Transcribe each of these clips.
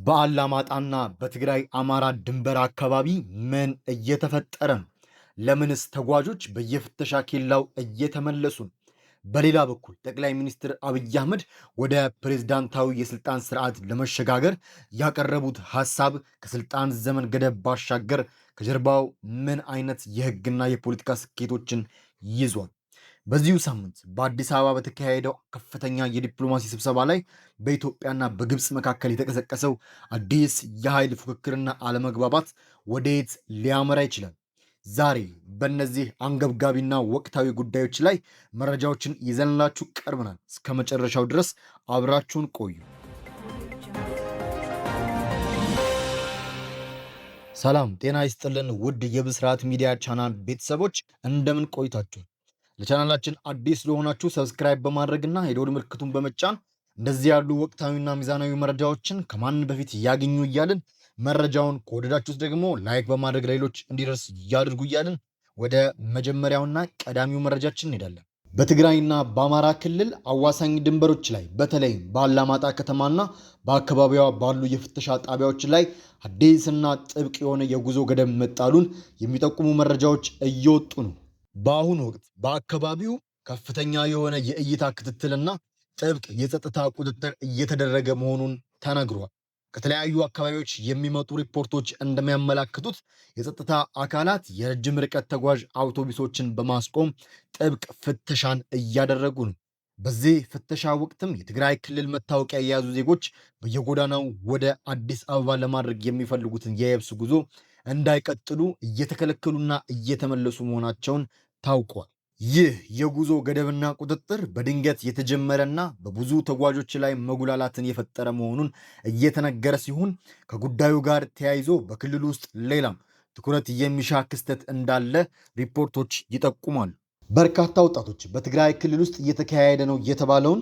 በአላማጣና በትግራይ አማራ ድንበር አካባቢ ምን እየተፈጠረ ነው? ለምንስ ተጓዦች በየፍተሻ ኬላው እየተመለሱ ነው? በሌላ በኩል ጠቅላይ ሚኒስትር አብይ አህመድ ወደ ፕሬዝዳንታዊ የስልጣን ስርዓት ለመሸጋገር ያቀረቡት ሐሳብ ከስልጣን ዘመን ገደብ ባሻገር ከጀርባው ምን አይነት የህግና የፖለቲካ ስኬቶችን ይዟል? በዚሁ ሳምንት በአዲስ አበባ በተካሄደው ከፍተኛ የዲፕሎማሲ ስብሰባ ላይ በኢትዮጵያና በግብፅ መካከል የተቀሰቀሰው አዲስ የኃይል ፉክክርና አለመግባባት ወዴት ሊያመራ ይችላል? ዛሬ በእነዚህ አንገብጋቢና ወቅታዊ ጉዳዮች ላይ መረጃዎችን ይዘንላችሁ ቀርበናል። እስከ መጨረሻው ድረስ አብራችሁን ቆዩ። ሰላም ጤና ይስጥልን ውድ የብስራት ሚዲያ ቻናል ቤተሰቦች እንደምን ቆይታችሁ? ለቻናላችን አዲስ ለሆናችሁ ሰብስክራይብ በማድረግና የደወል ምልክቱን በመጫን እንደዚህ ያሉ ወቅታዊና ሚዛናዊ መረጃዎችን ከማን በፊት ያገኙ እያልን መረጃውን ከወደዳችሁት ደግሞ ላይክ በማድረግ ለሌሎች እንዲደርስ ያድርጉ እያልን ወደ መጀመሪያውና ቀዳሚው መረጃችን እንሄዳለን። በትግራይና በአማራ ክልል አዋሳኝ ድንበሮች ላይ በተለይም በአላማጣ ከተማና በአካባቢዋ ባሉ የፍተሻ ጣቢያዎች ላይ አዲስና ጥብቅ የሆነ የጉዞ ገደብ መጣሉን የሚጠቁሙ መረጃዎች እየወጡ ነው። በአሁኑ ወቅት በአካባቢው ከፍተኛ የሆነ የእይታ ክትትልና ጥብቅ የጸጥታ ቁጥጥር እየተደረገ መሆኑን ተነግሯል። ከተለያዩ አካባቢዎች የሚመጡ ሪፖርቶች እንደሚያመላክቱት የጸጥታ አካላት የረጅም ርቀት ተጓዥ አውቶቡሶችን በማስቆም ጥብቅ ፍተሻን እያደረጉ ነው። በዚህ ፍተሻ ወቅትም የትግራይ ክልል መታወቂያ የያዙ ዜጎች በየጎዳናው ወደ አዲስ አበባ ለማድረግ የሚፈልጉትን የየብስ ጉዞ እንዳይቀጥሉ እየተከለከሉና እየተመለሱ መሆናቸውን ታውቋል። ይህ የጉዞ ገደብና ቁጥጥር በድንገት የተጀመረና በብዙ ተጓዦች ላይ መጉላላትን የፈጠረ መሆኑን እየተነገረ ሲሆን ከጉዳዩ ጋር ተያይዞ በክልሉ ውስጥ ሌላም ትኩረት የሚሻ ክስተት እንዳለ ሪፖርቶች ይጠቁማሉ። በርካታ ወጣቶች በትግራይ ክልል ውስጥ እየተካሄደ ነው የተባለውን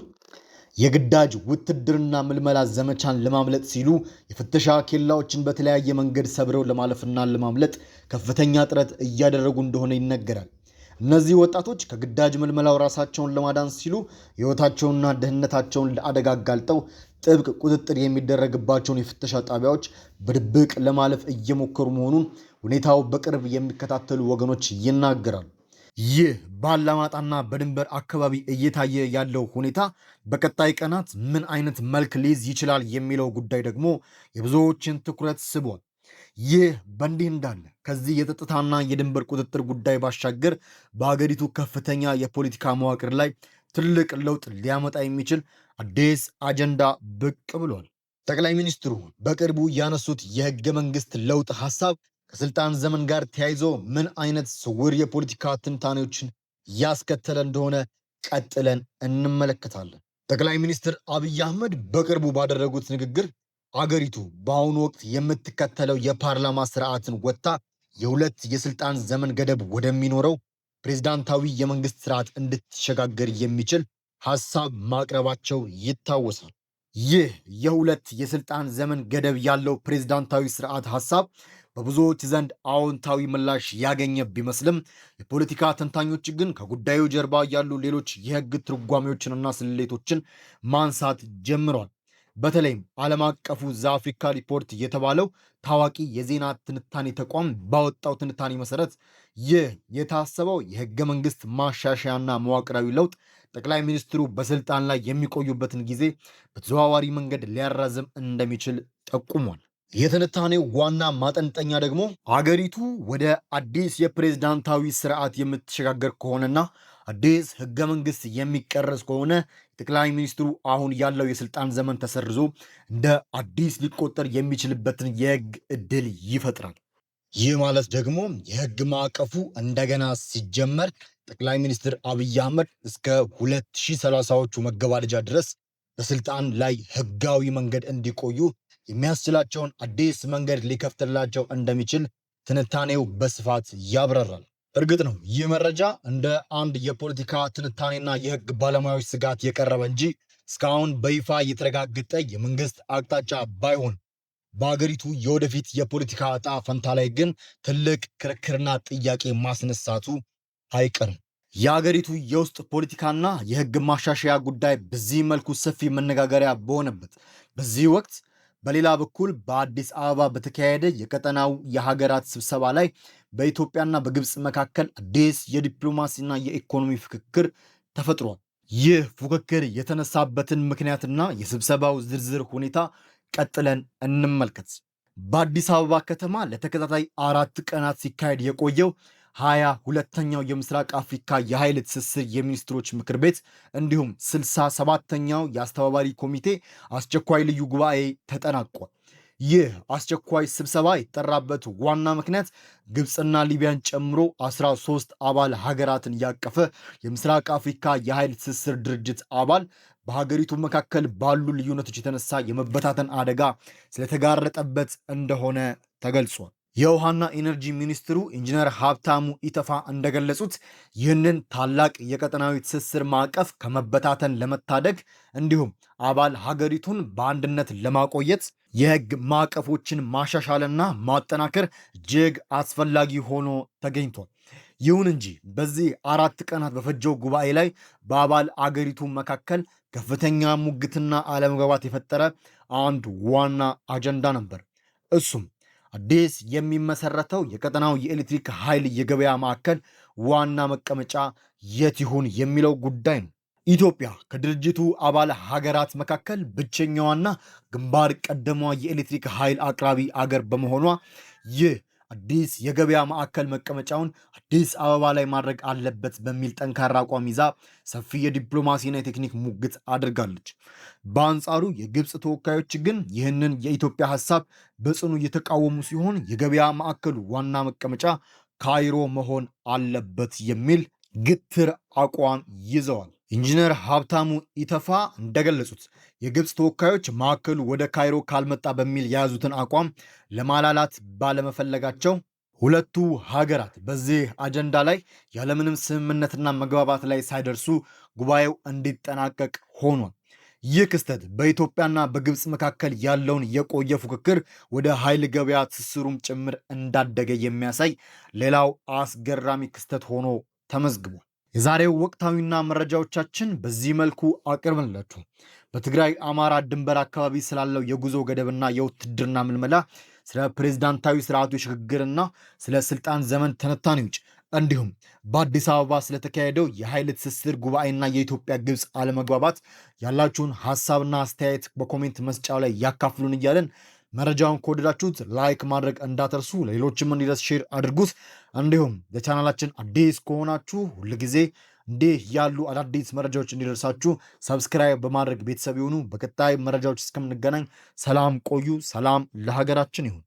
የግዳጅ ውትድርና ምልመላ ዘመቻን ለማምለጥ ሲሉ የፍተሻ ኬላዎችን በተለያየ መንገድ ሰብረው ለማለፍና ለማምለጥ ከፍተኛ ጥረት እያደረጉ እንደሆነ ይነገራል። እነዚህ ወጣቶች ከግዳጅ ምልመላው ራሳቸውን ለማዳን ሲሉ ሕይወታቸውንና ደህንነታቸውን ለአደጋ አጋልጠው ጥብቅ ቁጥጥር የሚደረግባቸውን የፍተሻ ጣቢያዎች በድብቅ ለማለፍ እየሞከሩ መሆኑን ሁኔታው በቅርብ የሚከታተሉ ወገኖች ይናገራሉ። ይህ በአላማጣና በድንበር አካባቢ እየታየ ያለው ሁኔታ በቀጣይ ቀናት ምን አይነት መልክ ሊይዝ ይችላል የሚለው ጉዳይ ደግሞ የብዙዎችን ትኩረት ስቧል። ይህ በእንዲህ እንዳለ ከዚህ የጸጥታና የድንበር ቁጥጥር ጉዳይ ባሻገር በሀገሪቱ ከፍተኛ የፖለቲካ መዋቅር ላይ ትልቅ ለውጥ ሊያመጣ የሚችል አዲስ አጀንዳ ብቅ ብሏል። ጠቅላይ ሚኒስትሩ በቅርቡ ያነሱት የህገ መንግስት ለውጥ ሐሳብ ከስልጣን ዘመን ጋር ተያይዞ ምን አይነት ስውር የፖለቲካ ትንታኔዎችን ያስከተለ እንደሆነ ቀጥለን እንመለከታለን። ጠቅላይ ሚኒስትር አብይ አህመድ በቅርቡ ባደረጉት ንግግር አገሪቱ በአሁኑ ወቅት የምትከተለው የፓርላማ ስርዓትን ወጥታ የሁለት የስልጣን ዘመን ገደብ ወደሚኖረው ፕሬዝዳንታዊ የመንግስት ስርዓት እንድትሸጋገር የሚችል ሐሳብ ማቅረባቸው ይታወሳል። ይህ የሁለት የስልጣን ዘመን ገደብ ያለው ፕሬዝዳንታዊ ስርዓት ሐሳብ በብዙዎች ዘንድ አዎንታዊ ምላሽ ያገኘ ቢመስልም የፖለቲካ ተንታኞች ግን ከጉዳዩ ጀርባ ያሉ ሌሎች የህግ ትርጓሜዎችንና ስሌቶችን ማንሳት ጀምረዋል። በተለይም ዓለም አቀፉ ዘአፍሪካ ሪፖርት የተባለው ታዋቂ የዜና ትንታኔ ተቋም ባወጣው ትንታኔ መሰረት ይህ የታሰበው የህገ መንግስት ማሻሻያና መዋቅራዊ ለውጥ ጠቅላይ ሚኒስትሩ በስልጣን ላይ የሚቆዩበትን ጊዜ በተዘዋዋሪ መንገድ ሊያራዝም እንደሚችል ጠቁሟል። የትንታኔው ዋና ማጠንጠኛ ደግሞ አገሪቱ ወደ አዲስ የፕሬዝዳንታዊ ስርዓት የምትሸጋገር ከሆነና አዲስ ህገ መንግስት የሚቀረጽ ከሆነ ጠቅላይ ሚኒስትሩ አሁን ያለው የስልጣን ዘመን ተሰርዞ እንደ አዲስ ሊቆጠር የሚችልበትን የህግ ዕድል ይፈጥራል። ይህ ማለት ደግሞ የህግ ማዕቀፉ እንደገና ሲጀመር ጠቅላይ ሚኒስትር አብይ አህመድ እስከ 2030ዎቹ መገባደጃ ድረስ በስልጣን ላይ ህጋዊ መንገድ እንዲቆዩ የሚያስችላቸውን አዲስ መንገድ ሊከፍትላቸው እንደሚችል ትንታኔው በስፋት ያብራራል። እርግጥ ነው ይህ መረጃ እንደ አንድ የፖለቲካ ትንታኔና የህግ ባለሙያዎች ስጋት የቀረበ እንጂ እስካሁን በይፋ የተረጋገጠ የመንግስት አቅጣጫ ባይሆን በአገሪቱ የወደፊት የፖለቲካ ዕጣ ፈንታ ላይ ግን ትልቅ ክርክርና ጥያቄ ማስነሳቱ አይቀርም። የአገሪቱ የውስጥ ፖለቲካና የህግ ማሻሻያ ጉዳይ በዚህ መልኩ ሰፊ መነጋገሪያ በሆነበት በዚህ ወቅት በሌላ በኩል በአዲስ አበባ በተካሄደ የቀጠናው የሀገራት ስብሰባ ላይ በኢትዮጵያና በግብፅ መካከል አዲስ የዲፕሎማሲና የኢኮኖሚ ፍክክር ተፈጥሯል። ይህ ፉክክር የተነሳበትን ምክንያትና የስብሰባው ዝርዝር ሁኔታ ቀጥለን እንመልከት። በአዲስ አበባ ከተማ ለተከታታይ 4 ቀናት ሲካሄድ የቆየው 22ኛው የምስራቅ አፍሪካ የኃይል ትስስር የሚኒስትሮች ምክር ቤት እንዲሁም 67ኛው የአስተባባሪ ኮሚቴ አስቸኳይ ልዩ ጉባኤ ተጠናቋል። ይህ አስቸኳይ ስብሰባ የተጠራበት ዋና ምክንያት ግብፅና ሊቢያን ጨምሮ 13 አባል ሀገራትን ያቀፈ የምስራቅ አፍሪካ የኃይል ትስስር ድርጅት አባል በሀገሪቱ መካከል ባሉ ልዩነቶች የተነሳ የመበታተን አደጋ ስለተጋረጠበት እንደሆነ ተገልጿል። የውሃና ኢነርጂ ሚኒስትሩ ኢንጂነር ሀብታሙ ኢተፋ እንደገለጹት ይህንን ታላቅ የቀጠናዊ ትስስር ማዕቀፍ ከመበታተን ለመታደግ እንዲሁም አባል ሀገሪቱን በአንድነት ለማቆየት የሕግ ማዕቀፎችን ማሻሻልና ማጠናከር እጅግ አስፈላጊ ሆኖ ተገኝቷል። ይሁን እንጂ በዚህ 4 ቀናት በፈጀው ጉባኤ ላይ በአባል አገሪቱ መካከል ከፍተኛ ሙግትና አለመግባባት የፈጠረ አንድ ዋና አጀንዳ ነበር። እሱም አዲስ የሚመሰረተው የቀጠናው የኤሌክትሪክ ኃይል የገበያ ማዕከል ዋና መቀመጫ የት ይሁን የሚለው ጉዳይ ነው። ኢትዮጵያ ከድርጅቱ አባል ሀገራት መካከል ብቸኛዋና ግንባር ቀደሟ የኤሌክትሪክ ኃይል አቅራቢ አገር በመሆኗ ይህ አዲስ የገበያ ማዕከል መቀመጫውን አዲስ አበባ ላይ ማድረግ አለበት በሚል ጠንካራ አቋም ይዛ ሰፊ የዲፕሎማሲና የቴክኒክ ሙግት አድርጋለች። በአንጻሩ የግብፅ ተወካዮች ግን ይህንን የኢትዮጵያ ሀሳብ በጽኑ እየተቃወሙ ሲሆን የገበያ ማዕከሉ ዋና መቀመጫ ካይሮ መሆን አለበት የሚል ግትር አቋም ይዘዋል። ኢንጂነር ሀብታሙ ኢተፋ እንደገለጹት የግብፅ ተወካዮች ማዕከሉ ወደ ካይሮ ካልመጣ በሚል የያዙትን አቋም ለማላላት ባለመፈለጋቸው ሁለቱ ሀገራት በዚህ አጀንዳ ላይ ያለምንም ስምምነትና መግባባት ላይ ሳይደርሱ ጉባኤው እንዲጠናቀቅ ሆኗል። ይህ ክስተት በኢትዮጵያና በግብፅ መካከል ያለውን የቆየ ፉክክር ወደ ኃይል ገበያ ትስስሩም ጭምር እንዳደገ የሚያሳይ ሌላው አስገራሚ ክስተት ሆኖ ተመዝግቧል። የዛሬው ወቅታዊና መረጃዎቻችን በዚህ መልኩ አቅርብንላችሁ። በትግራይ አማራ ድንበር አካባቢ ስላለው የጉዞ ገደብና የውትድርና ምልመላ፣ ስለ ፕሬዝዳንታዊ ስርዓቱ የሽግግርና ስለ ስልጣን ዘመን ተነታኔዎች እንዲሁም በአዲስ አበባ ስለተካሄደው የኃይል ትስስር ጉባኤና የኢትዮጵያ ግብፅ አለመግባባት ያላችሁን ሀሳብና አስተያየት በኮሜንት መስጫው ላይ ያካፍሉን እያለን መረጃውን ከወደዳችሁት ላይክ ማድረግ እንዳትረሱ፣ ለሌሎችም እንዲደርስ ሼር አድርጉት። እንዲሁም ለቻናላችን አዲስ ከሆናችሁ ሁልጊዜ እንዲህ ያሉ አዳዲስ መረጃዎች እንዲደርሳችሁ ሰብስክራይብ በማድረግ ቤተሰብ ይሁኑ። በቀጣይ መረጃዎች እስከምንገናኝ ሰላም ቆዩ። ሰላም ለሀገራችን ይሁን።